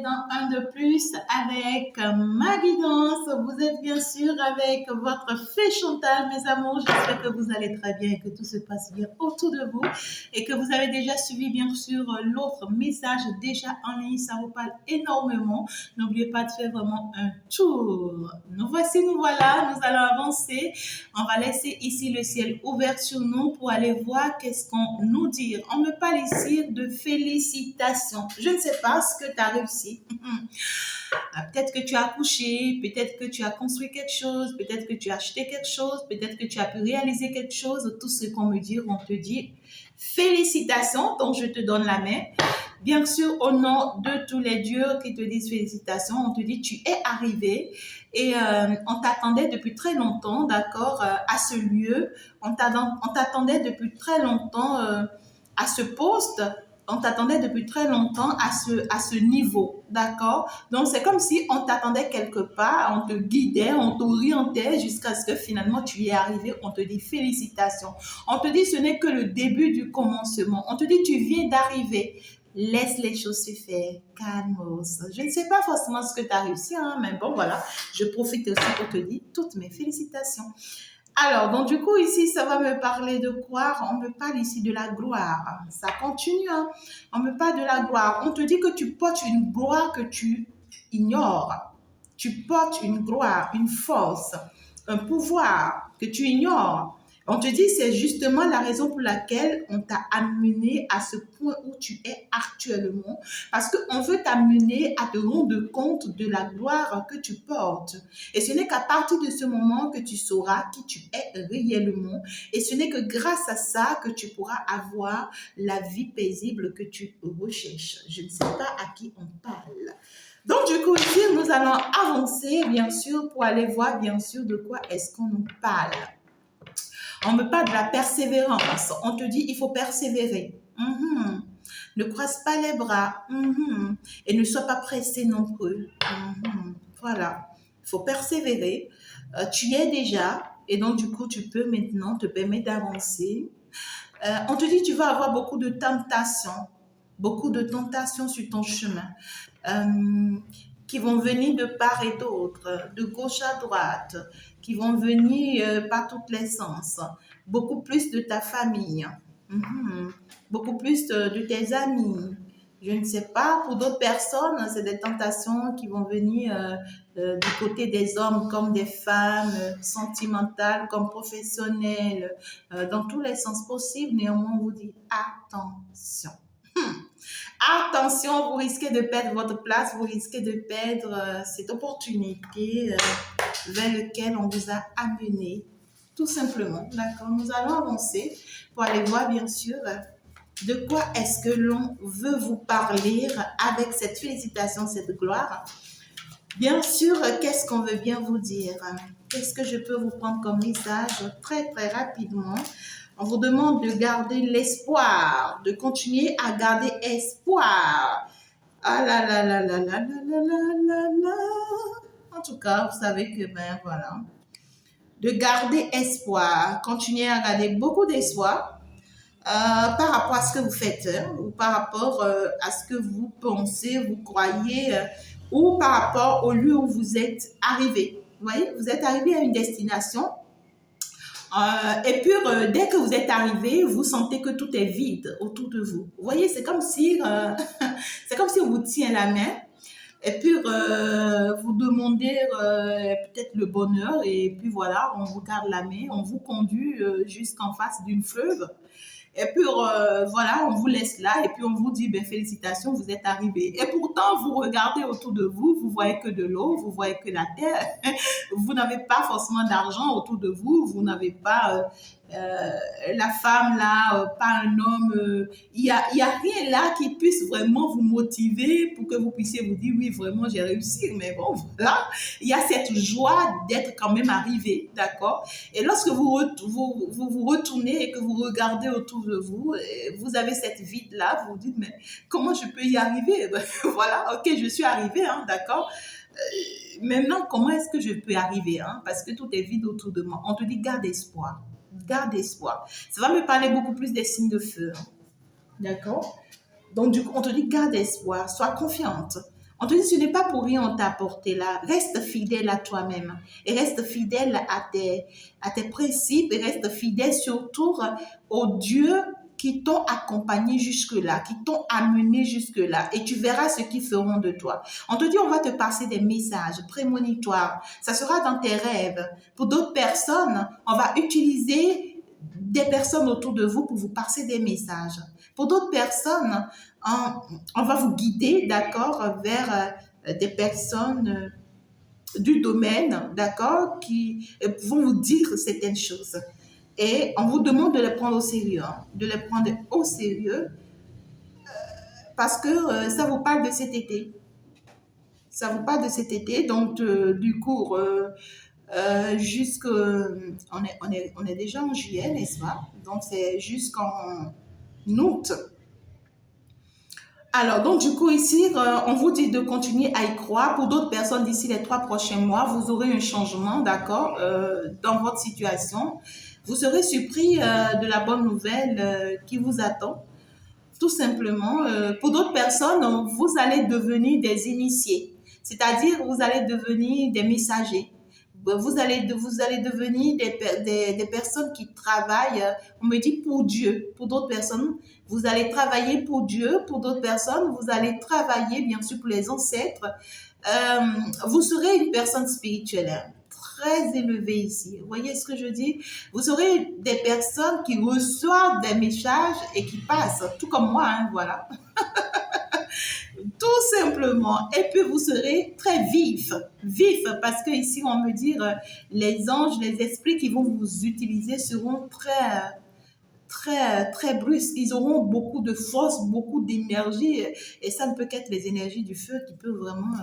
dans un de plus avec ma guidance. Vous êtes bien sûr avec votre fée Chantal, mes amours. J'espère que vous allez très bien et que tout se passe bien autour de vous et que vous avez déjà suivi bien sûr l'autre message déjà en ligne. Ça vous parle énormément. N'oubliez pas de faire vraiment un tour. Nous voici, nous voilà. Nous allons avancer. On va laisser ici le ciel ouvert sur nous pour aller voir qu'est-ce qu'on nous dit. On me parle ici de félicitations. Je ne sais pas ce que tu as réussi. Peut-être que tu as accouché, peut-être que tu as construit quelque chose, peut-être que tu as acheté quelque chose, peut-être que tu as pu réaliser quelque chose. Tout ce qu'on me dit, on te dit félicitations. Donc, je te donne la main. Bien sûr, au nom de tous les dieux qui te disent félicitations, on te dit tu es arrivé et on t'attendait depuis très longtemps, d'accord, à ce lieu. On t'attendait depuis très longtemps à ce poste. On t'attendait depuis très longtemps à ce niveau, d'accord? Donc, c'est comme si on t'attendait quelque part, on te guidait, on t'orientait jusqu'à ce que finalement tu y es arrivé. On te dit félicitations. On te dit ce n'est que le début du commencement. On te dit tu viens d'arriver. Laisse les choses se faire, calmos. Je ne sais pas forcément ce que tu as réussi, hein, mais bon, voilà. Je profite aussi pour te dire toutes mes félicitations. Alors, donc du coup, ici, ça va me parler de quoi? On me parle ici de la gloire. Ça continue, hein. On me parle de la gloire. On te dit que tu portes une gloire que tu ignores. Tu portes une gloire, une force, un pouvoir que tu ignores. On te dit, c'est justement la raison pour laquelle on t'a amené à ce point où tu es actuellement. Parce qu'on veut t'amener à te rendre compte de la gloire que tu portes. Et ce n'est qu'à partir de ce moment que tu sauras qui tu es réellement. Et ce n'est que grâce à ça que tu pourras avoir la vie paisible que tu recherches. Je ne sais pas à qui on parle. Donc, du coup, ici, nous allons avancer, bien sûr, pour aller voir, bien sûr, de quoi est-ce qu'on nous parle. On me parle de la persévérance. On te dit, il faut persévérer. Ne croise pas les bras. Et ne sois pas pressé non plus. Voilà. Il faut persévérer. Tu y es déjà. Et donc, du coup, tu peux maintenant te permettre d'avancer. On te dit, tu vas avoir beaucoup de tentations. Beaucoup de tentations sur ton chemin. Qui vont venir de part et d'autre, de gauche à droite, qui vont venir par tous les sens. Beaucoup plus de ta famille, beaucoup plus de tes amis. Je ne sais pas, pour d'autres personnes, c'est des tentations qui vont venir du côté des hommes comme des femmes, sentimentales comme professionnelles, dans tous les sens possibles. Néanmoins, on vous dit attention. Attention, vous risquez de perdre votre place, vous risquez de perdre cette opportunité vers laquelle on vous a amené, tout simplement. D'accord, nous allons avancer pour aller voir, bien sûr, de quoi est-ce que l'on veut vous parler avec cette félicitation, cette gloire. Bien sûr, qu'est-ce qu'on veut bien vous dire? Qu'est-ce que je peux vous prendre comme message très, très rapidement? On vous demande de garder l'espoir, de continuer à garder espoir. Ah là là là là là là là là là. En tout cas, vous savez que, ben voilà. De garder espoir, continuer à garder beaucoup d'espoir par rapport à ce que vous faites, ou par rapport à ce que vous pensez, vous croyez, ou par rapport au lieu où vous êtes arrivé. Vous voyez, vous êtes arrivé à une destination. Et puis, dès que vous êtes arrivé, vous sentez que tout est vide autour de vous. Vous voyez, c'est comme si on vous tient la main et puis vous demandez peut-être le bonheur et puis voilà, on vous garde la main, on vous conduit jusqu'en face d'une fleuve. Et puis, voilà, on vous laisse là et puis on vous dit, ben, félicitations, vous êtes arrivé. Et pourtant, vous regardez autour de vous, vous voyez que de l'eau, vous voyez que la terre. Vous n'avez pas forcément d'argent autour de vous, vous n'avez pas la femme là, pas un homme. Il y a rien là qui puisse vraiment vous motiver pour que vous puissiez vous dire, oui, vraiment, j'ai réussi. Mais bon, voilà, il y a cette joie d'être quand même arrivé, d'accord? Et lorsque vous retournez et que vous regardez autour de vous, vous avez cette vide-là, vous vous dites, mais comment je peux y arriver? Voilà, ok, je suis arrivée, hein, d'accord? Maintenant, comment est-ce que je peux y arriver, hein? Parce que tout est vide autour de moi. On te dit, garde espoir. Garde espoir. Ça va me parler beaucoup plus des signes de feu. Hein. D'accord? Donc, du coup, on te dit, garde espoir. Sois confiante. On te dit, ce n'est pas pour rien on t'a apporté là. Reste fidèle à toi-même et reste fidèle à tes principes et reste fidèle surtout aux dieux qui t'ont accompagné jusque-là, qui t'ont amené jusque-là et tu verras ce qu'ils feront de toi. On te dit, on va te passer des messages prémonitoires. Ça sera dans tes rêves. Pour d'autres personnes, on va utiliser des personnes autour de vous pour vous passer des messages. Pour d'autres personnes, on va vous guider, d'accord, vers des personnes du domaine, d'accord, qui vont vous dire certaines choses. Et on vous demande de les prendre au sérieux, hein, de les prendre au sérieux parce que ça vous parle de cet été. Ça vous parle de cet été, donc du coup, on est déjà en juillet, n'est-ce pas? Donc c'est jusqu'en août. Alors, donc du coup ici, on vous dit de continuer à y croire. Pour d'autres personnes, d'ici les 3 prochains mois, vous aurez un changement, d'accord, dans votre situation. Vous serez surpris de la bonne nouvelle qui vous attend. Tout simplement, pour d'autres personnes, vous allez devenir des initiés, c'est-à-dire vous allez devenir des messagers. Vous allez devenir des personnes qui travaillent, on me dit pour Dieu. Pour d'autres personnes, vous allez travailler pour Dieu. Pour d'autres personnes, vous allez travailler bien sûr pour les ancêtres. Vous serez une personne spirituelle, hein, très élevée ici. Vous voyez ce que je dis? Vous serez des personnes qui reçoivent des messages et qui passent, tout comme moi, hein, voilà. Tout simplement. Et puis vous serez très vif, parce que ici on me dit les anges, les esprits qui vont vous utiliser seront très brusques. Ils auront beaucoup de force, beaucoup d'énergie, et ça ne peut qu'être les énergies du feu qui peuvent vraiment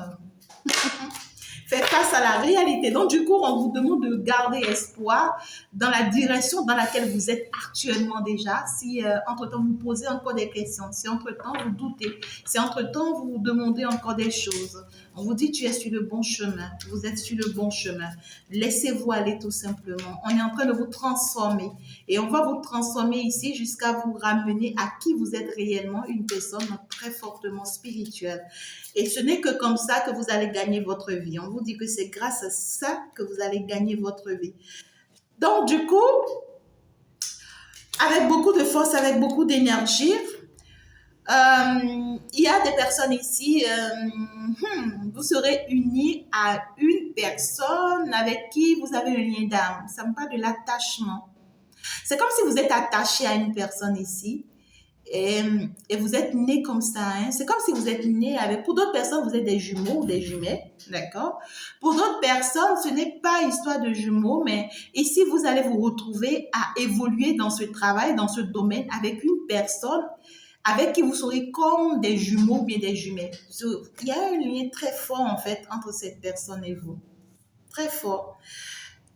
faire face à la réalité. Donc, du coup, on vous demande de garder espoir dans la direction dans laquelle vous êtes actuellement déjà. Si, entre-temps, vous posez encore des questions, si, entre-temps, vous doutez, si, entre-temps, vous vous demandez encore des choses, on vous dit, tu es sur le bon chemin. Vous êtes sur le bon chemin. Laissez-vous aller tout simplement. On est en train de vous transformer. Et on va vous transformer ici jusqu'à vous ramener à qui vous êtes réellement, une personne très fortement spirituelle. Et ce n'est que comme ça que vous allez gagner votre vie. On vous dit que c'est grâce à ça que vous allez gagner votre vie. Donc, du coup, avec beaucoup de force, avec beaucoup d'énergie, il y a des personnes ici, vous serez unis à une personne avec qui vous avez un lien d'âme. Ça me parle de l'attachement. C'est comme si vous êtes attaché à une personne ici. Et vous êtes né comme ça, hein. C'est comme si vous êtes né avec... Pour d'autres personnes, vous êtes des jumeaux ou des jumelles, d'accord? Pour d'autres personnes, ce n'est pas histoire de jumeaux, mais ici, vous allez vous retrouver à évoluer dans ce travail, dans ce domaine, avec une personne avec qui vous serez comme des jumeaux ou bien des jumelles. Il y a un lien très fort, en fait, entre cette personne et vous. Très fort.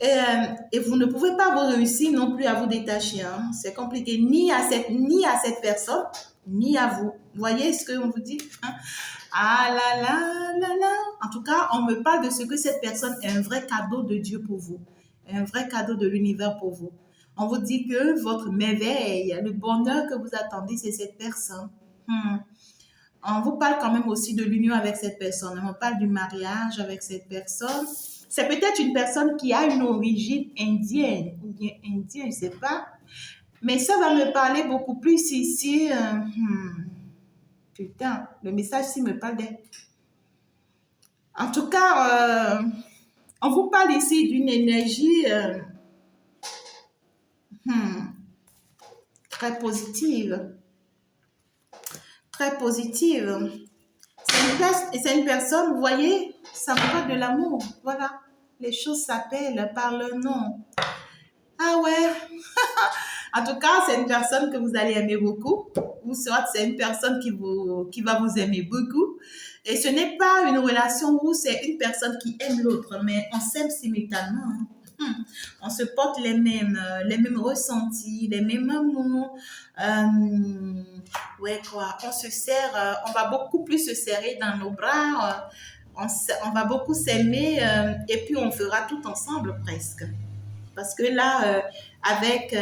Et vous ne pouvez pas vous réussir non plus à vous détacher. Hein. C'est compliqué, ni à cette personne, ni à vous. Vous voyez ce qu'on vous dit? Hein? Ah là là là là. En tout cas, on me parle de ce que cette personne est un vrai cadeau de Dieu pour vous. Un vrai cadeau de l'univers pour vous. On vous dit que votre merveille, le bonheur que vous attendez, c'est cette personne. On vous parle quand même aussi de l'union avec cette personne. On parle du mariage avec cette personne. C'est peut-être une personne qui a une origine indienne ou bien indien, je ne sais pas. Mais ça va me parler beaucoup plus ici. Putain, le message-ci me parle d'elle. En tout cas, on vous parle ici d'une énergie très positive. Très positive. C'est une personne, vous voyez, ça me parle de l'amour. Voilà, les choses s'appellent par leur nom. Ah ouais. En tout cas, c'est une personne que vous allez aimer beaucoup. Ou soit c'est une personne qui va vous aimer beaucoup. Et ce n'est pas une relation où c'est une personne qui aime l'autre, mais on s'aime simultanément. On se porte les mêmes ressentis, les mêmes amours. Ouais, quoi. On se serre, on va beaucoup plus se serrer dans nos bras. On va beaucoup s'aimer et puis on fera tout ensemble presque. Parce que là, avec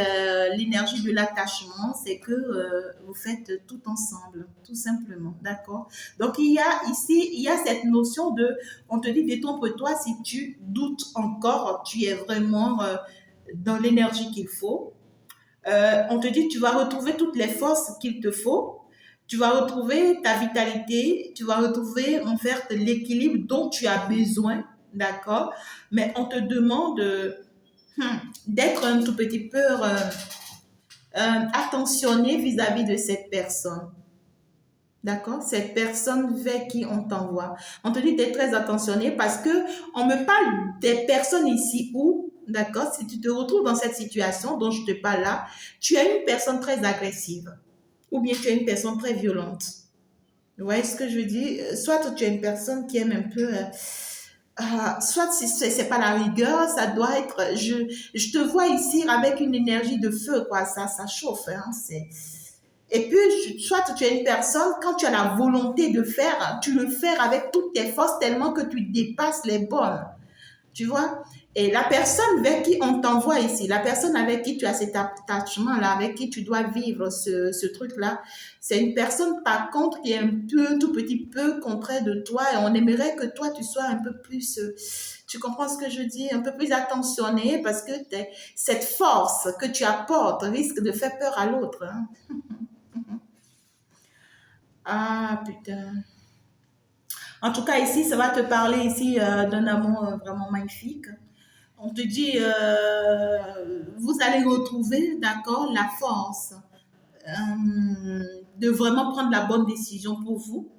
l'énergie de l'attachement, c'est que vous faites tout ensemble, tout simplement, d'accord? Donc, il y a ici, il y a cette notion de, on te dit, détrompe-toi si tu doutes encore, tu es vraiment dans l'énergie qu'il faut. On te dit, tu vas retrouver toutes les forces qu'il te faut. Tu vas retrouver ta vitalité, tu vas retrouver en fait l'équilibre dont tu as besoin, d'accord? Mais on te demande d'être un tout petit peu attentionné vis-à-vis de cette personne. D'accord? Cette personne vers qui on t'envoie. On te dit d'être très attentionné parce que on me parle des personnes ici où, d'accord, si tu te retrouves dans cette situation dont je te parle là, tu es une personne très agressive ou bien tu es une personne très violente. Vous voyez ce que je veux dire? Soit tu es une personne qui aime un peu... soit si c'est pas la rigueur, ça doit être... Je te vois ici avec une énergie de feu, quoi. Ça chauffe, hein. Et puis, soit tu es une personne, quand tu as la volonté de faire, tu le fais avec toutes tes forces tellement que tu dépasses les bornes. Tu vois? Et la personne vers qui on t'envoie ici, la personne avec qui tu as cet attachement-là, avec qui tu dois vivre ce truc-là, c'est une personne, par contre, qui est un tout petit peu contraire de toi et on aimerait que toi, tu sois un peu plus, tu comprends ce que je dis, un peu plus attentionné parce que cette force que tu apportes risque de faire peur à l'autre. Hein. Ah, putain. En tout cas, ici, ça va te parler ici d'un amour vraiment magnifique. On te dit, vous allez retrouver, d'accord, la force de vraiment prendre la bonne décision pour vous.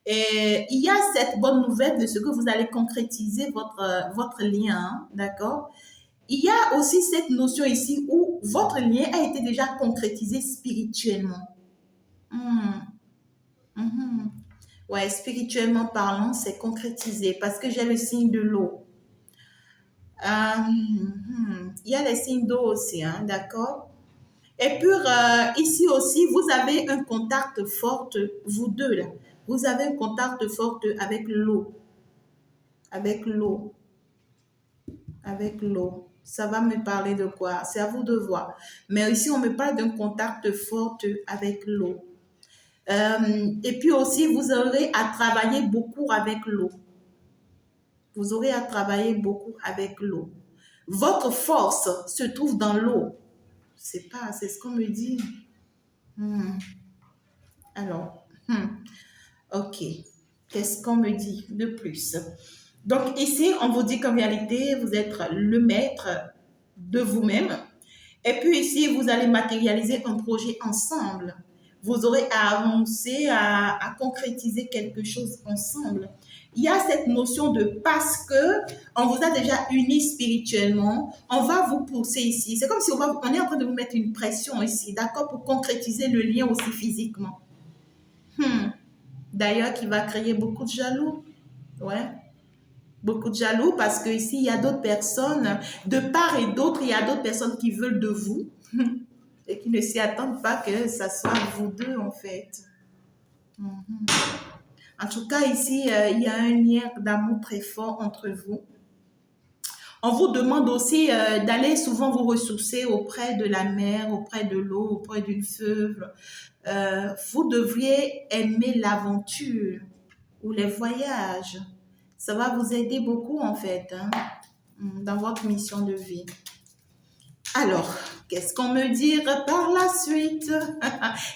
Et il y a cette bonne nouvelle de ce que vous allez concrétiser votre lien, hein, d'accord? Il y a aussi cette notion ici où votre lien a été déjà concrétisé spirituellement. Hmm, mhm. Ouais, spirituellement parlant, c'est concrétisé parce que j'ai le signe de l'eau. Il y a les signes d'eau aussi, hein, d'accord? Et puis, ici aussi, vous avez un contact fort, vous deux, là. Vous avez un contact fort avec l'eau. Avec l'eau. Avec l'eau. Ça va me parler de quoi? C'est à vous de voir. Mais ici, on me parle d'un contact fort avec l'eau. Et puis aussi, vous aurez à travailler beaucoup avec l'eau. Vous aurez à travailler beaucoup avec l'eau. Votre force se trouve dans l'eau. C'est pas, c'est ce qu'on me dit. Hmm. Alors, ok. Qu'est-ce qu'on me dit de plus? Donc ici, on vous dit qu'en réalité, vous êtes le maître de vous-même. Et puis ici, vous allez matérialiser un projet ensemble. Vous aurez à avancer, à concrétiser quelque chose ensemble. Il y a cette notion de parce que on vous a déjà unis spirituellement, on va vous pousser ici. C'est comme si on est en train de vous mettre une pression ici, d'accord, pour concrétiser le lien aussi physiquement. D'ailleurs, qui va créer beaucoup de jaloux. Ouais. Beaucoup de jaloux parce que ici il y a d'autres personnes, de part et d'autre, il y a d'autres personnes qui veulent de vous et qui ne s'y attendent pas que ça soit vous deux en fait. En tout cas, ici, il y a un lien d'amour très fort entre vous. On vous demande aussi d'aller souvent vous ressourcer auprès de la mer, auprès de l'eau, auprès d'une feuve. Vous devriez aimer l'aventure ou les voyages. Ça va vous aider beaucoup en fait hein, dans votre mission de vie. Alors, qu'est-ce qu'on me dit par la suite?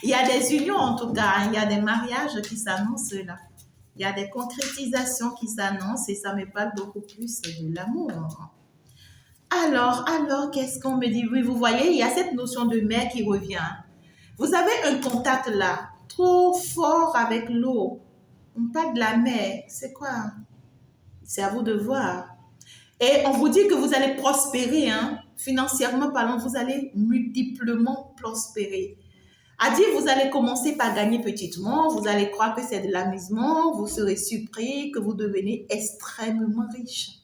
Il y a des unions en tout cas, il y a des mariages qui s'annoncent là. Il y a des concrétisations qui s'annoncent et ça me parle beaucoup plus de l'amour. Alors, qu'est-ce qu'on me dit? Oui, vous voyez, il y a cette notion de mer qui revient. Vous avez un contact là, trop fort avec l'eau. On parle de la mer, c'est quoi? C'est à vous de voir. Et on vous dit que vous allez prospérer, hein? Financièrement parlant, vous allez multiplement prospérer. À dire, vous allez commencer par gagner petitement, vous allez croire que c'est de l'amusement, vous serez surpris que vous devenez extrêmement riche.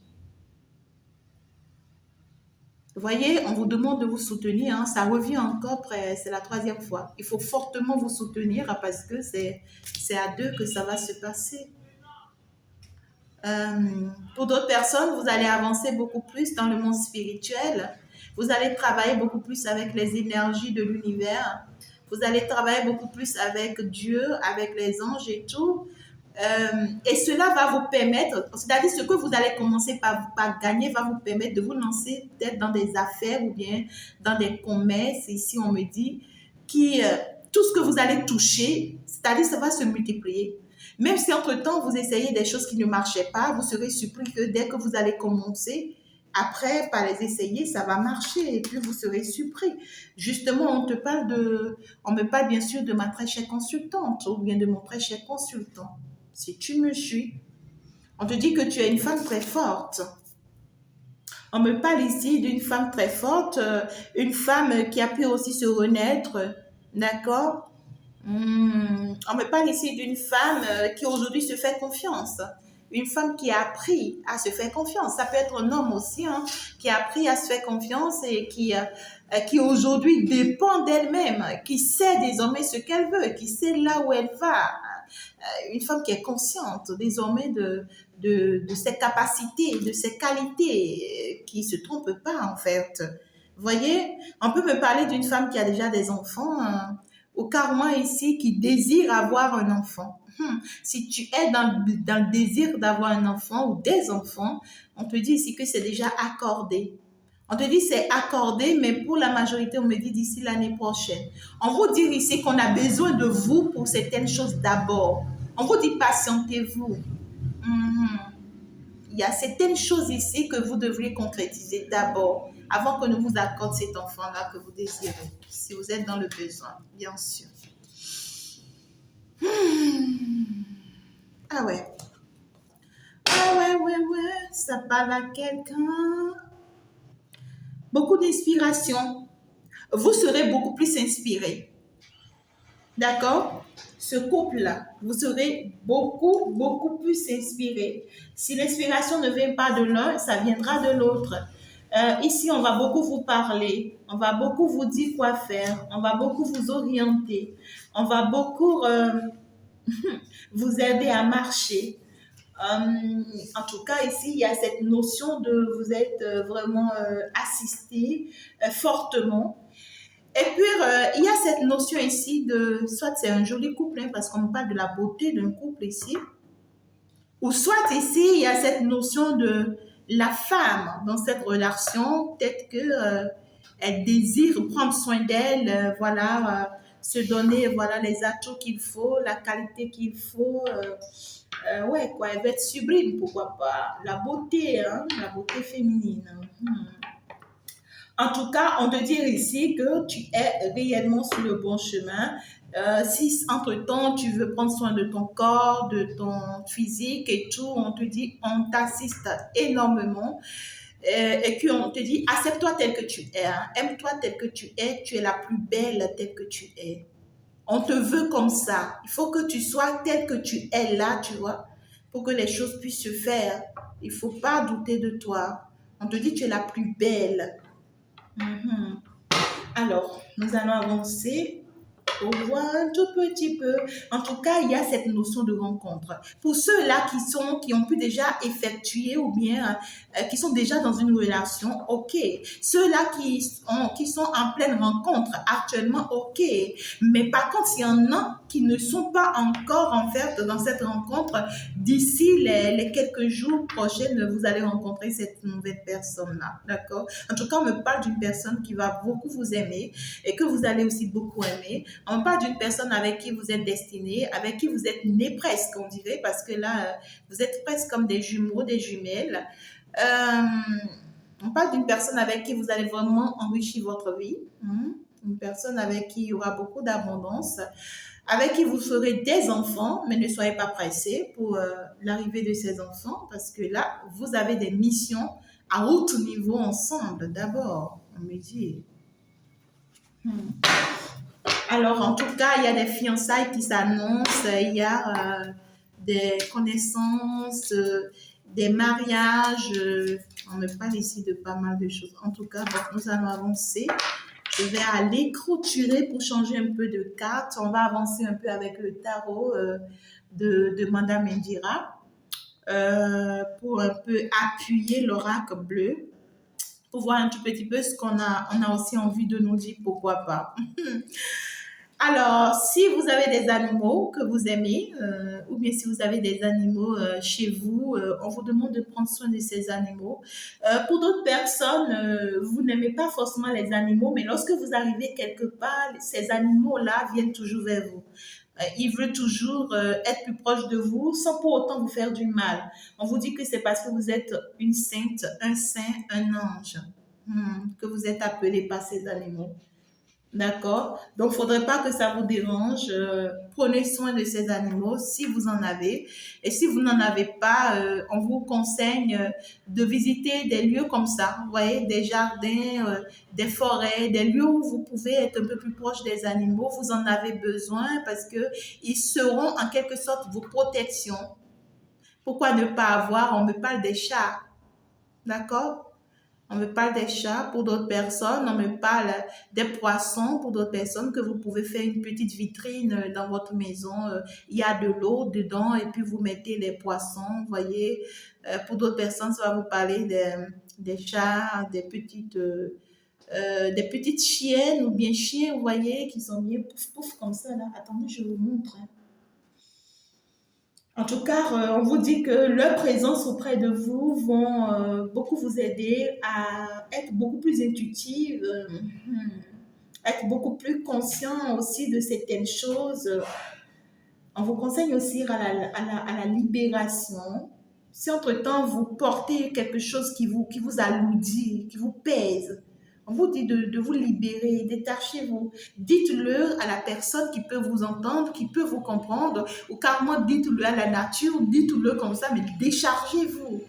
Vous voyez, on vous demande de vous soutenir, hein, ça revient encore, c'est la troisième fois. Il faut fortement vous soutenir parce que c'est à deux que ça va se passer. Pour d'autres personnes, vous allez avancer beaucoup plus dans le monde spirituel. Vous allez travailler beaucoup plus avec les énergies de l'univers. Vous allez travailler beaucoup plus avec Dieu, avec les anges et tout. Et cela va vous permettre, c'est-à-dire ce que vous allez commencer par gagner va vous permettre de vous lancer peut-être dans des affaires ou bien dans des commerces. Ici, on me dit qui tout ce que vous allez toucher, c'est-à-dire ça va se multiplier. Même si entre-temps, vous essayez des choses qui ne marchaient pas, vous serez surpris que dès que vous allez commencer, après, par les essayer, ça va marcher et puis vous serez surpris. Justement, on me parle bien sûr de ma très chère consultante ou bien de mon très cher consultant. Si tu me suis, on te dit que tu es une femme très forte. On me parle ici d'une femme très forte, une femme qui a pu aussi se renaître, d'accord? On me parle ici d'une femme qui aujourd'hui se fait confiance. Une femme qui a appris à se faire confiance. Ça peut être un homme aussi, hein, qui a appris à se faire confiance et qui aujourd'hui dépend d'elle-même, qui sait désormais ce qu'elle veut, qui sait là où elle va. Une femme qui est consciente désormais de ses capacités, de ses qualités, qui ne se trompe pas en fait. Vous voyez, on peut me parler d'une femme qui a déjà des enfants, hein, ou carrément ici qui désire avoir un enfant. Si tu es dans le désir d'avoir un enfant ou des enfants, on te dit ici que c'est déjà accordé. On te dit c'est accordé, mais pour la majorité, on me dit d'ici l'année prochaine. On vous dit ici qu'on a besoin de vous pour certaines choses d'abord. On vous dit patientez-vous. Mhm. Il y a certaines choses ici que vous devriez concrétiser d'abord, avant que nous vous accorde cet enfant-là que vous désirez. Si vous êtes dans le besoin, bien sûr. Ah ouais. Ah ouais, ça parle à quelqu'un. Beaucoup d'inspiration. Vous serez beaucoup plus inspiré. D'accord? Ce couple-là, vous serez beaucoup plus inspiré. Si l'inspiration ne vient pas de l'un, ça viendra de l'autre. Ici, on va beaucoup vous parler, on va beaucoup vous dire quoi faire, on va beaucoup vous orienter, on va beaucoup vous aider à marcher. En tout cas, ici, il y a cette notion de vous êtes vraiment assisté fortement. Et puis, il y a cette notion ici de, soit c'est un joli couple, hein, parce qu'on parle de la beauté d'un couple ici, ou soit ici, il y a cette notion de la femme dans cette relation, peut-être que elle désire prendre soin d'elle, voilà, se donner voilà les atouts qu'il faut, la qualité qu'il faut. Ouais, quoi, elle va être sublime, pourquoi pas. La beauté, hein, la beauté féminine. En tout cas, on te dit ici que tu es réellement sur le bon chemin. Si entre-temps, tu veux prendre soin de ton corps, de ton physique et tout, on te dit, on t'assiste énormément. Et qu'on te dit, accepte-toi tel que tu es, hein. Aime-toi tel que tu es la plus belle tel que tu es. On te veut comme ça. Il faut que tu sois tel que tu es là, tu vois, pour que les choses puissent se faire. Il ne faut pas douter de toi. On te dit, tu es la plus belle. Mhm. Alors, nous allons avancer. Au revoir un tout petit peu. En tout cas, il y a cette notion de rencontre. Pour ceux-là qui ont pu déjà effectuer ou bien qui sont déjà dans une relation, ok. Ceux-là qui sont en pleine rencontre actuellement, ok. Mais par contre, il y en a qui ne sont pas encore en fait dans cette rencontre. D'ici les quelques jours prochains, vous allez rencontrer cette nouvelle personne-là. D'accord? En tout cas, on me parle d'une personne qui va beaucoup vous aimer et que vous allez aussi beaucoup aimer. On parle d'une personne avec qui vous êtes destiné, avec qui vous êtes né presque, on dirait, parce que là, vous êtes presque comme des jumeaux, des jumelles. On parle d'une personne avec qui vous allez vraiment enrichir votre vie. Une personne avec qui il y aura beaucoup d'abondance, avec qui vous ferez des enfants, mais ne soyez pas pressés pour l'arrivée de ces enfants, parce que là, vous avez des missions à haut niveau ensemble, d'abord, on me dit. Alors, en tout cas, il y a des fiançailles qui s'annoncent, il y a des connaissances, des mariages. On me parle ici de pas mal de choses. En tout cas, bon, nous allons avancer. Je vais aller clôturer pour changer un peu de carte. On va avancer un peu avec le tarot de Madame Indira pour un peu appuyer l'oracle bleu. pour voir un tout petit peu ce on a aussi envie de nous dire, pourquoi pas. Alors, si vous avez des animaux que vous aimez, ou bien si vous avez des animaux chez vous, on vous demande de prendre soin de ces animaux. Pour d'autres personnes, vous n'aimez pas forcément les animaux, mais lorsque vous arrivez quelque part, ces animaux-là viennent toujours vers vous. Ils veulent toujours être plus proches de vous sans pour autant vous faire du mal. On vous dit que c'est parce que vous êtes une sainte, un saint, un ange, que vous êtes appelé par ces animaux. D'accord? Donc, il ne faudrait pas que ça vous dérange. Prenez soin de ces animaux si vous en avez. Et si vous n'en avez pas, on vous conseille de visiter des lieux comme ça. Vous voyez, des jardins, des forêts, des lieux où vous pouvez être un peu plus proche des animaux. Vous en avez besoin parce que ils seront en quelque sorte vos protections. Pourquoi ne pas avoir? On me parle des chats. D'accord? On me parle des chats pour d'autres personnes, on me parle des poissons pour d'autres personnes, que vous pouvez faire une petite vitrine dans votre maison. Il y a de l'eau dedans et puis vous mettez les poissons, vous voyez. Pour d'autres personnes, ça va vous parler des chats, des petites chiennes ou bien chiens, vous voyez, qui sont bien pouf pouf comme ça là. Attendez, je vous montre, hein. En tout cas, on vous dit que leur présence auprès de vous vont beaucoup vous aider à être beaucoup plus intuitive, être beaucoup plus conscient aussi de certaines choses. On vous conseille aussi à la libération. Si entre-temps vous portez quelque chose qui vous alourdit, qui vous pèse, on vous dit de vous libérer, détachez-vous. Dites-le à la personne qui peut vous entendre, qui peut vous comprendre, ou carrément dites-le à la nature, dites-le comme ça, mais déchargez-vous.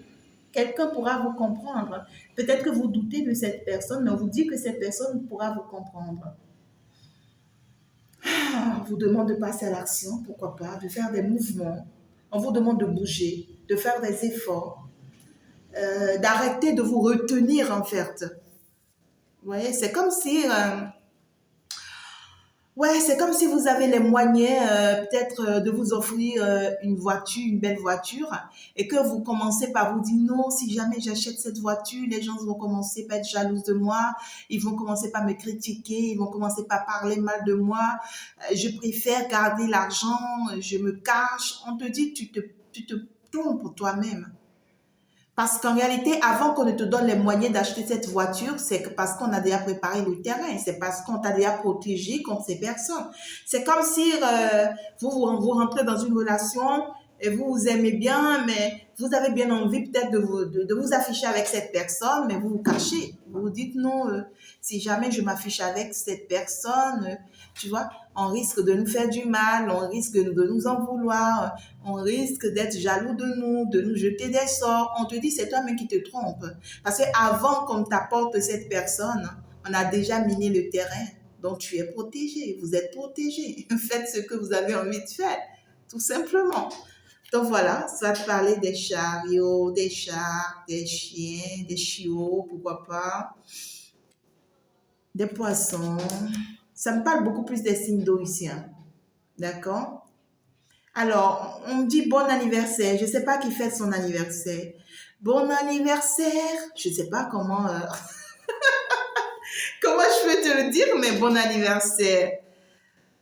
Quelqu'un pourra vous comprendre. Peut-être que vous doutez de cette personne, mais on vous dit que cette personne pourra vous comprendre. On vous demande de passer à l'action, pourquoi pas, de faire des mouvements. On vous demande de bouger, de faire des efforts, d'arrêter de vous retenir en fait. Vous voyez, c'est comme si vous avez les moyens peut-être de vous offrir une voiture, une belle voiture, et que vous commencez par vous dire non, si jamais j'achète cette voiture, les gens vont commencer par être jaloux de moi, ils vont commencer par me critiquer, ils vont commencer par parler mal de moi, je préfère garder l'argent, je me cache. On te dit, tu te trompes toi-même. Parce qu'en réalité, avant qu'on ne te donne les moyens d'acheter cette voiture, c'est parce qu'on a déjà préparé le terrain. C'est parce qu'on t'a déjà protégé contre ces personnes. C'est comme si vous rentrez dans une relation et vous vous aimez bien, mais vous avez bien envie peut-être de vous afficher avec cette personne, mais vous vous cachez. Vous vous dites non, si jamais je m'affiche avec cette personne, tu vois, on risque de nous faire du mal, on risque de nous en vouloir, on risque d'être jaloux de nous jeter des sorts. On te dit, c'est toi-même qui te trompes. Parce qu'avant qu'on t'apporte cette personne, on a déjà miné le terrain. Donc, tu es protégé, vous êtes protégé. Faites ce que vous avez envie de faire, tout simplement. Donc, voilà, ça va te parler des chariots, des chats, des chiens, des chiots, pourquoi pas, des poissons. Ça me parle beaucoup plus des signes d'eau ici, hein. D'accord? Alors, on me dit bon anniversaire. Je ne sais pas qui fête son anniversaire. Bon anniversaire. Je ne sais pas comment, comment je peux te le dire, mais bon anniversaire.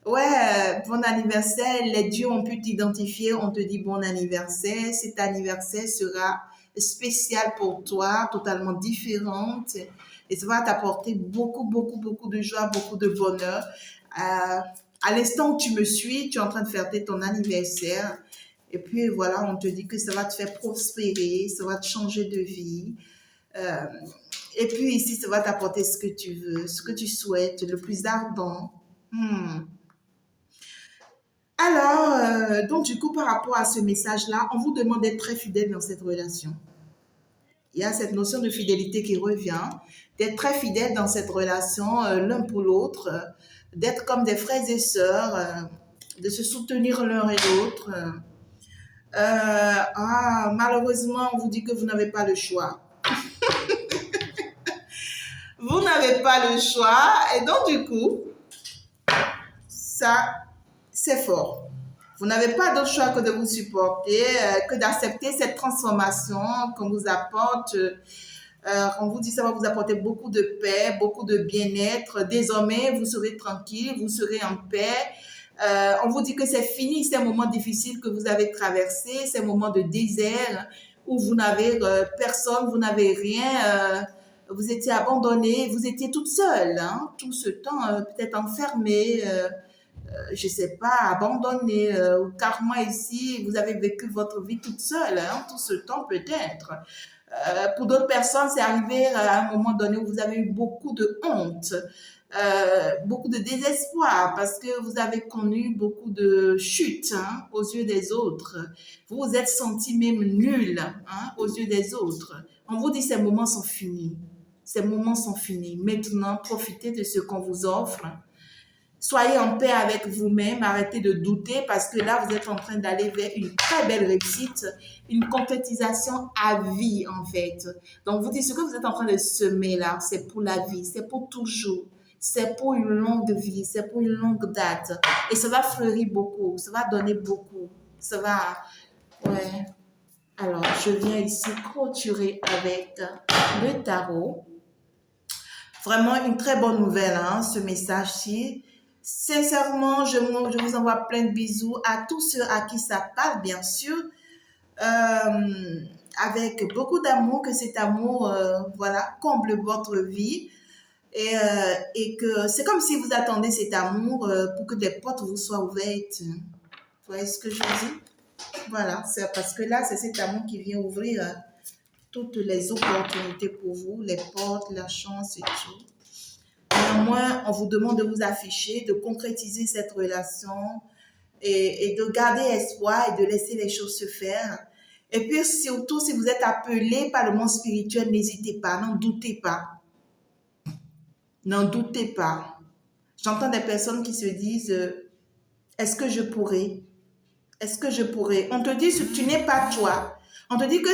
Ouais, bon anniversaire. Les dieux ont pu t'identifier. On te dit bon anniversaire. Cet anniversaire sera spécial pour toi, totalement différente. Et ça va t'apporter beaucoup, beaucoup, beaucoup de joie, beaucoup de bonheur. À l'instant où tu me suis, tu es en train de fêter ton anniversaire. Et puis voilà, on te dit que ça va te faire prospérer, ça va te changer de vie. Euh, et puis ici, ça va t'apporter ce que tu veux, ce que tu souhaites, le plus ardent. Alors, donc du coup, par rapport à ce message-là, on vous demande d'être très fidèle dans cette relation. Il y a cette notion de fidélité qui revient, d'être très fidèle dans cette relation, l'un pour l'autre, d'être comme des frères et sœurs, de se soutenir l'un et l'autre. Malheureusement, on vous dit que vous n'avez pas le choix. Vous n'avez pas le choix. Et donc, du coup, ça, c'est fort. Vous n'avez pas d'autre choix que de vous supporter, que d'accepter cette transformation qu'on vous apporte On vous dit ça va vous apporter beaucoup de paix, beaucoup de bien-être. Désormais, vous serez tranquille, vous serez en paix. On vous dit que c'est fini ces moments difficiles que vous avez traversés, ces moments de désert où vous n'avez personne, vous n'avez rien, vous étiez abandonné, vous étiez toute seule, hein, tout ce temps, peut-être enfermée, je ne sais pas, abandonnée, car moi ici, vous avez vécu votre vie toute seule, hein, tout ce temps peut-être. Pour d'autres personnes, c'est arrivé à un moment donné où vous avez eu beaucoup de honte, beaucoup de désespoir parce que vous avez connu beaucoup de chutes, hein, aux yeux des autres. Vous vous êtes senti même nul, hein, aux yeux des autres. On vous dit ces moments sont finis. Ces moments sont finis. Maintenant, profitez de ce qu'on vous offre. Soyez en paix avec vous-même, arrêtez de douter parce que là, vous êtes en train d'aller vers une très belle réussite, une concrétisation à vie en fait. Donc, vous dites ce que vous êtes en train de semer là, c'est pour la vie, c'est pour toujours, c'est pour une longue vie, c'est pour une longue date. Et ça va fleurir beaucoup, ça va donner beaucoup, ça va... Ouais. Alors, je viens ici clôturer avec le tarot. Vraiment une très bonne nouvelle, hein, ce message-ci. Sincèrement, je vous envoie plein de bisous à tous ceux à qui ça parle, bien sûr, avec beaucoup d'amour, que cet amour, voilà, comble votre vie et que c'est comme si vous attendez cet amour pour que des portes vous soient ouvertes. Vous voyez ce que je veux dire? Voilà, c'est parce que là, c'est cet amour qui vient ouvrir toutes les opportunités pour vous, les portes, la chance et tout. Néanmoins, on vous demande de vous afficher, de concrétiser cette relation et de garder espoir et de laisser les choses se faire. Et puis surtout, si vous êtes appelé par le monde spirituel, n'hésitez pas, n'en doutez pas. N'en doutez pas. J'entends des personnes qui se disent, est-ce que je pourrais? Est-ce que je pourrais? On te dit que tu n'es pas toi. On te dit que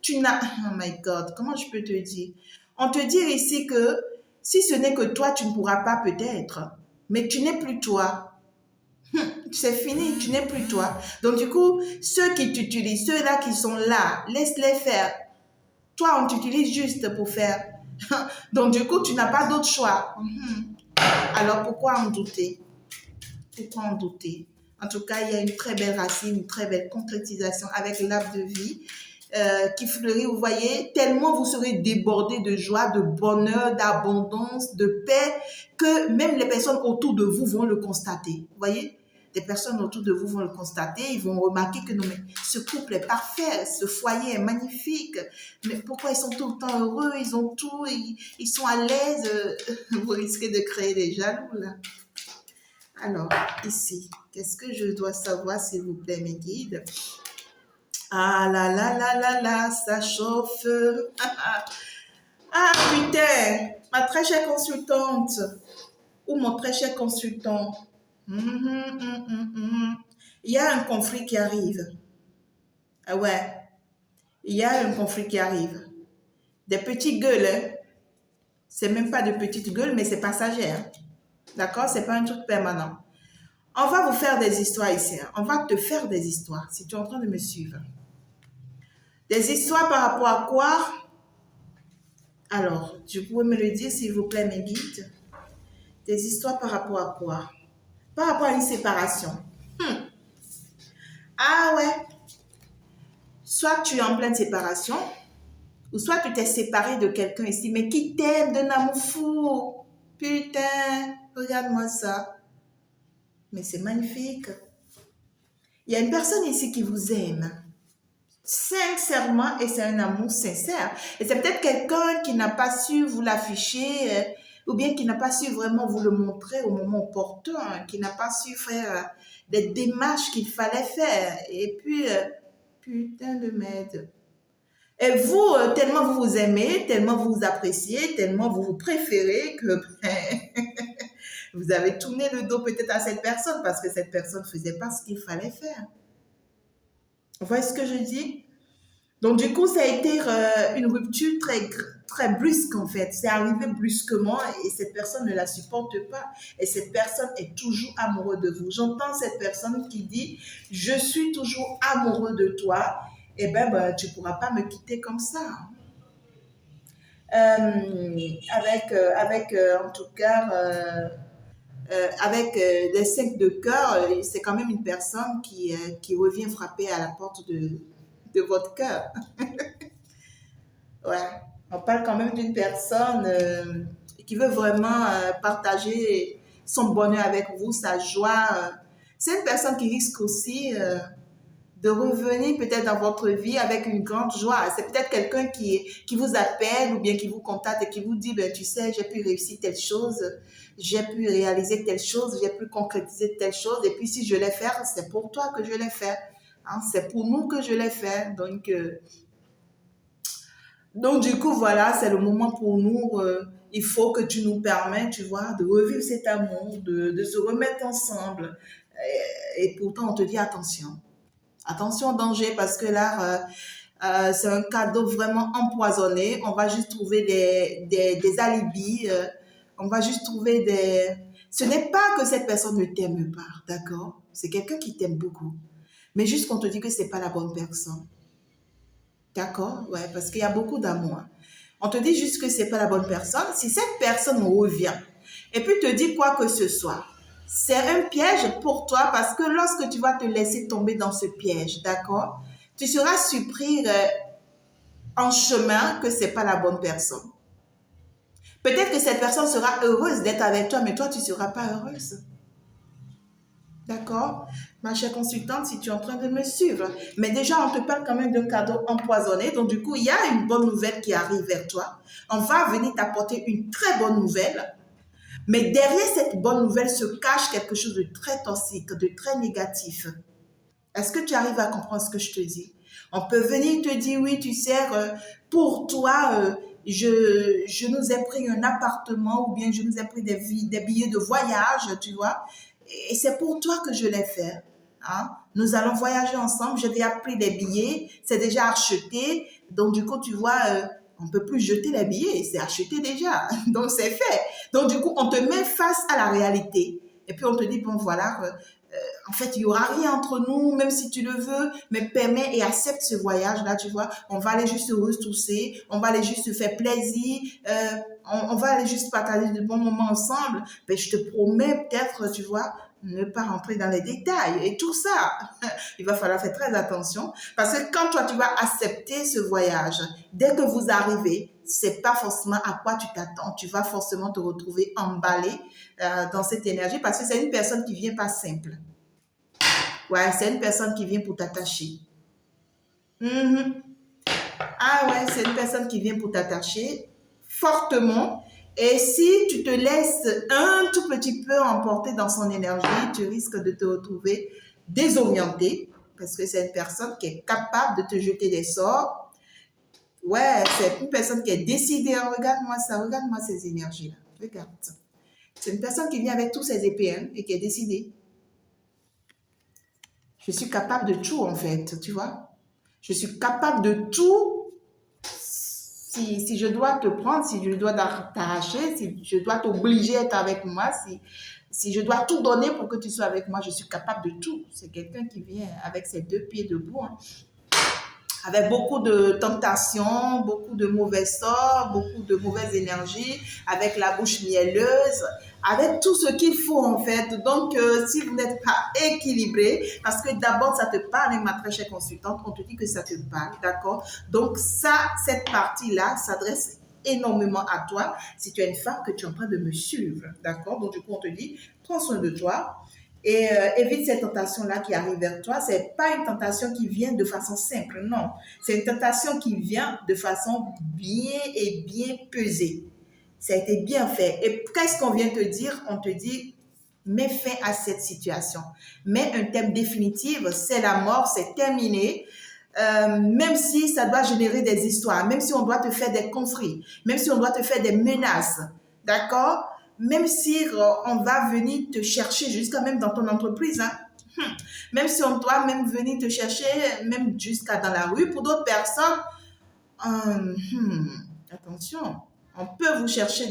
tu n'as... Oh my God, comment je peux te dire? On te dit ici que si ce n'est que toi, tu ne pourras pas peut-être, mais tu n'es plus toi. C'est fini, tu n'es plus toi. Donc du coup, ceux qui t'utilisent, ceux-là qui sont là, laisse-les faire. Toi, on t'utilise juste pour faire. Donc du coup, tu n'as pas d'autre choix. Alors pourquoi en douter? Pourquoi en douter? En tout cas, il y a une très belle racine, une très belle concrétisation avec l'arbre de vie qui fleurit, vous voyez, tellement vous serez débordé de joie, de bonheur, d'abondance, de paix, que même les personnes autour de vous vont le constater. Vous voyez, les personnes autour de vous vont le constater, ils vont remarquer que non, mais ce couple est parfait, ce foyer est magnifique, mais pourquoi ils sont tout le temps heureux, ils ont tout, ils sont à l'aise, vous risquez de créer des jaloux là. Alors, ici, qu'est-ce que je dois savoir, s'il vous plaît, mes guides? Ah là là là là là, ça chauffe. Ah putain, ma très chère consultante ou mon très cher consultant. Il y a un conflit qui arrive. Ah ouais, il y a un conflit qui arrive. Des petites gueules, hein. C'est même pas de petites gueules, mais c'est passager. Hein. D'accord? C'est pas un truc permanent. On va vous faire des histoires ici. Hein. On va te faire des histoires si tu es en train de me suivre. Des histoires par rapport à quoi? Alors, tu pourrais me le dire, s'il vous plaît, mes guides. Des histoires par rapport à quoi? Par rapport à une séparation. Ah ouais. Soit tu es en pleine séparation, ou soit tu t'es séparé de quelqu'un ici, mais qui t'aime d'un amour fou. Putain, regarde-moi ça. Mais c'est magnifique. Il y a une personne ici qui vous aime. Sincèrement, et c'est un amour sincère. Et c'est peut-être quelqu'un qui n'a pas su vous l'afficher, ou bien qui n'a pas su vraiment vous le montrer au moment opportun, qui n'a pas su faire des démarches qu'il fallait faire. Et puis, putain de merde. Et vous, tellement vous vous aimez, tellement vous vous appréciez, tellement vous vous préférez que vous avez tourné le dos peut-être à cette personne parce que cette personne ne faisait pas ce qu'il fallait faire. Vous voyez ce que je dis? Donc, du coup, ça a été une rupture très brusque, en fait. C'est arrivé brusquement et cette personne ne la supporte pas. Et cette personne est toujours amoureuse de vous. J'entends cette personne qui dit « Je suis toujours amoureux de toi. » Eh bien, tu ne pourras pas me quitter comme ça. En tout cas, avec les 5 de cœur, c'est quand même une personne qui revient frapper à la porte de votre cœur. Ouais. On parle quand même d'une personne qui veut vraiment partager son bonheur avec vous, sa joie. C'est une personne qui risque aussi de revenir peut-être dans votre vie avec une grande joie. C'est peut-être quelqu'un qui vous appelle ou bien qui vous contacte et qui vous dit, ben, tu sais, j'ai pu réussir telle chose, j'ai pu réaliser telle chose, j'ai pu concrétiser telle chose. Et puis si je l'ai fait, c'est pour toi que je l'ai fait. Hein, c'est pour nous que je l'ai fait. Donc, du coup, voilà, c'est le moment pour nous. Il faut que tu nous permettes, tu vois, de revivre cet amour, de se remettre ensemble. Et pourtant, on te dit attention. Attention au danger parce que là, c'est un cadeau vraiment empoisonné. On va juste trouver des alibis. On va juste trouver des... Ce n'est pas que cette personne ne t'aime pas, d'accord? C'est quelqu'un qui t'aime beaucoup. Mais juste qu'on te dit que c'est pas la bonne personne. D'accord? Ouais, parce qu'il y a beaucoup d'amour. On te dit juste que c'est pas la bonne personne. Si cette personne revient et puis te dit quoi que ce soit, c'est un piège pour toi parce que lorsque tu vas te laisser tomber dans ce piège, d'accord? Tu seras surpris en chemin que c'est pas la bonne personne. Peut-être que cette personne sera heureuse d'être avec toi, mais toi, tu seras pas heureuse. D'accord? Ma chère consultante, si tu es en train de me suivre. Mais déjà, on te parle quand même d'un cadeau empoisonné. Donc, du coup, il y a une bonne nouvelle qui arrive vers toi. On va venir t'apporter une très bonne nouvelle. Mais derrière cette bonne nouvelle se cache quelque chose de très toxique, de très négatif. Est-ce que tu arrives à comprendre ce que je te dis? On peut venir te dire, oui, tu sais, pour toi, je nous ai pris un appartement ou bien je nous ai pris des billets de voyage, tu vois. Et c'est pour toi que je l'ai fait. Hein? Nous allons voyager ensemble. J'ai déjà pris les billets. C'est déjà acheté. Donc, du coup, tu vois, on ne peut plus jeter les billets. C'est acheté déjà. Donc, c'est fait. Donc, du coup, on te met face à la réalité. Et puis, on te dit, bon, voilà, en fait, il n'y aura rien entre nous, même si tu le veux, mais permets et accepte ce voyage-là, tu vois. On va aller juste se ressourcer, on va aller juste se faire plaisir, on va aller juste partager de bons moments ensemble. Mais je te promets peut-être, tu vois, ne pas rentrer dans les détails. Et tout ça, il va falloir faire très attention parce que quand toi, tu vas accepter ce voyage, dès que vous arrivez, c'est pas forcément à quoi tu t'attends. Tu vas forcément te retrouver emballé dans cette énergie parce que c'est une personne qui vient pas simple. Ouais, c'est une personne qui vient pour t'attacher. Mhm. Ah ouais, c'est une personne qui vient pour t'attacher fortement. Et si tu te laisses un tout petit peu emporter dans son énergie, tu risques de te retrouver désorienté parce que c'est une personne qui est capable de te jeter des sorts. Ouais, c'est une personne qui est décidée. Regarde-moi ça, regarde-moi ces énergies-là. Regarde ça. C'est une personne qui vient avec tous ses épées hein, et qui est décidée. Je suis capable de tout en fait, tu vois. Je suis capable de tout. Si je dois te prendre, si je dois t'arracher, si je dois t'obliger à être avec moi, si je dois tout donner pour que tu sois avec moi, je suis capable de tout. C'est quelqu'un qui vient avec ses deux pieds debout, hein, avec beaucoup de tentations, beaucoup de mauvais sorts, beaucoup de mauvaises énergies, avec la bouche mielleuse, avec tout ce qu'il faut en fait. Donc, si vous n'êtes pas équilibré, parce que d'abord, ça te parle, ma très chère consultante, on te dit que ça te parle, d'accord? Donc, ça, cette partie-là s'adresse énormément à toi si tu es une femme que tu es en train de me suivre, d'accord? Donc, du coup, on te dit, prends soin de toi, et évite cette tentation-là qui arrive vers toi. Ce n'est pas une tentation qui vient de façon simple, non. C'est une tentation qui vient de façon bien pesée. Ça a été bien fait. Et qu'est-ce qu'on vient te dire? On te dit, mets fin à cette situation. Mets un thème définitif, c'est la mort, c'est terminé. Même si ça doit générer des histoires, même si on doit te faire des conflits, même si on doit te faire des menaces, d'accord? Même si on va venir te chercher jusqu'à même dans ton entreprise, hein? Même si on doit même venir te chercher, même jusqu'à dans la rue, pour d'autres personnes, attention, on peut vous chercher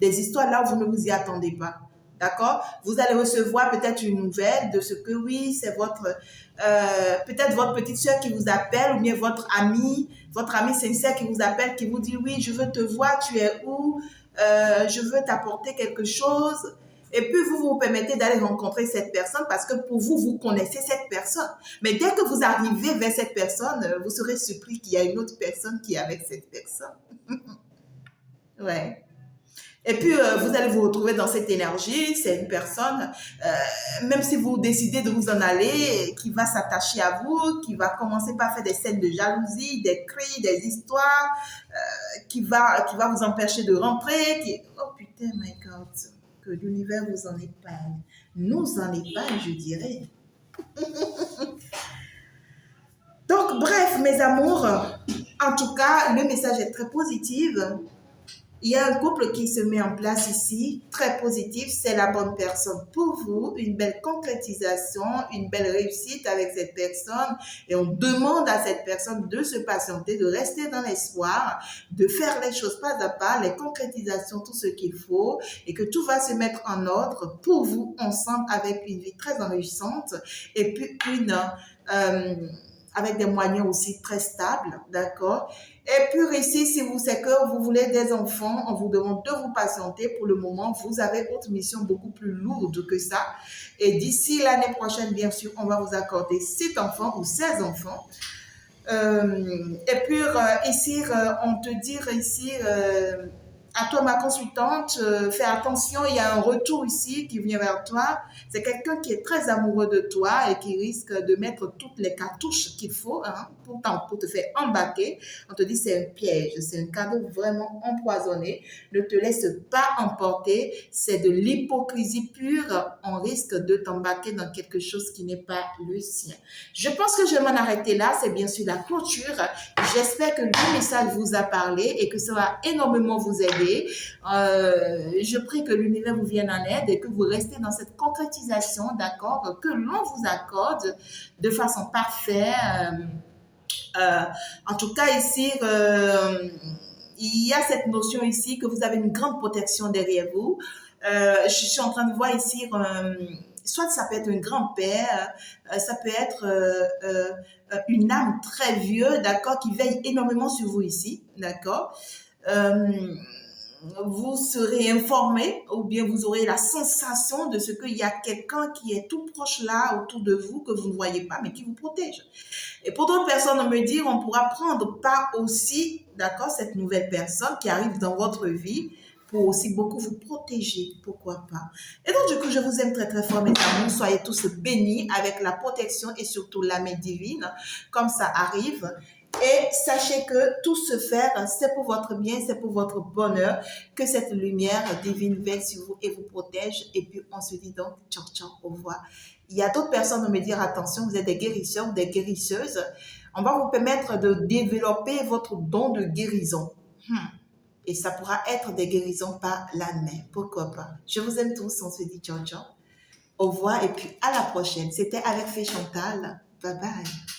des histoires là où vous ne vous y attendez pas. D'accord? Vous allez recevoir peut-être une nouvelle de ce que oui, c'est peut-être votre petite soeur qui vous appelle ou bien votre ami votre ami sincère qui vous appelle, qui vous dit oui, je veux te voir, tu es où? Je veux t'apporter quelque chose. Et puis vous vous permettez d'aller rencontrer cette personne parce que pour vous, vous connaissez cette personne. Mais dès que vous arrivez vers cette personne, vous serez surpris qu'il y a une autre personne qui est avec cette personne. Ouais. Et puis, vous allez vous retrouver dans cette énergie. C'est une personne, même si vous décidez de vous en aller, qui va s'attacher à vous, qui va commencer par faire des scènes de jalousie, des cris, des histoires, qui va vous empêcher de rentrer. Oh putain, my God, que l'univers vous en épargne. Nous en épargne, je dirais. Donc, bref, mes amours, en tout cas, le message est très positif. Il y a un couple qui se met en place ici, très positif, c'est la bonne personne pour vous, une belle concrétisation, une belle réussite avec cette personne et on demande à cette personne de se patienter, de rester dans l'espoir, de faire les choses pas à pas, les concrétisations, tout ce qu'il faut et que tout va se mettre en ordre pour vous ensemble avec une vie très enrichissante et puis avec des moyens aussi très stables, d'accord? Et puis ici, si vous c'est que vous voulez des enfants, on vous demande de vous patienter. Pour le moment, vous avez autre mission beaucoup plus lourde que ça. Et d'ici l'année prochaine, bien sûr, on va vous accorder 7 enfants ou 16 enfants. Et puis ici, on te dit ici, à toi ma consultante, fais attention, il y a un retour ici qui vient vers toi. C'est quelqu'un qui est très amoureux de toi et qui risque de mettre toutes les cartouches qu'il faut hein, pour te faire embarquer. On te dit c'est un piège, c'est un cadeau vraiment empoisonné. Ne te laisse pas emporter, c'est de l'hypocrisie pure. On risque de t'embarquer dans quelque chose qui n'est pas le sien. Je pense que je vais m'en arrêter là, c'est bien sûr la clôture. J'espère que le message vous a parlé et que ça va énormément vous aider. Je prie que l'univers vous vienne en aide et que vous restez dans cette concrétisation, d'accord, que l'on vous accorde de façon parfaite. En tout cas, ici, il y a cette notion ici que vous avez une grande protection derrière vous. Je suis en train de voir ici, soit ça peut être un grand-père, ça peut être une âme très vieux, d'accord, qui veille énormément sur vous ici, d'accord. Vous serez informé ou bien vous aurez la sensation de ce qu'il y a quelqu'un qui est tout proche là autour de vous que vous ne voyez pas mais qui vous protège. Et pour d'autres personnes, on me dit on pourra prendre part aussi, d'accord, cette nouvelle personne qui arrive dans votre vie pour aussi beaucoup vous protéger, pourquoi pas. Et donc du coup, je vous aime très très fort mes amours, soyez tous bénis avec la protection et surtout la main divine, comme ça arrive. Et sachez que tout se fait, c'est pour votre bien, c'est pour votre bonheur, que cette lumière divine veille sur vous et vous protège. Et puis, on se dit donc, ciao, ciao, au revoir. Il y a d'autres personnes qui me dire, attention, vous êtes des guérisseurs ou des guérisseuses. On va vous permettre de développer votre don de guérison. Et ça pourra être des guérisons par la main. Pourquoi pas? Je vous aime tous, on se dit ciao, ciao. Au revoir et puis à la prochaine. C'était avec Fée Chantal. Bye bye.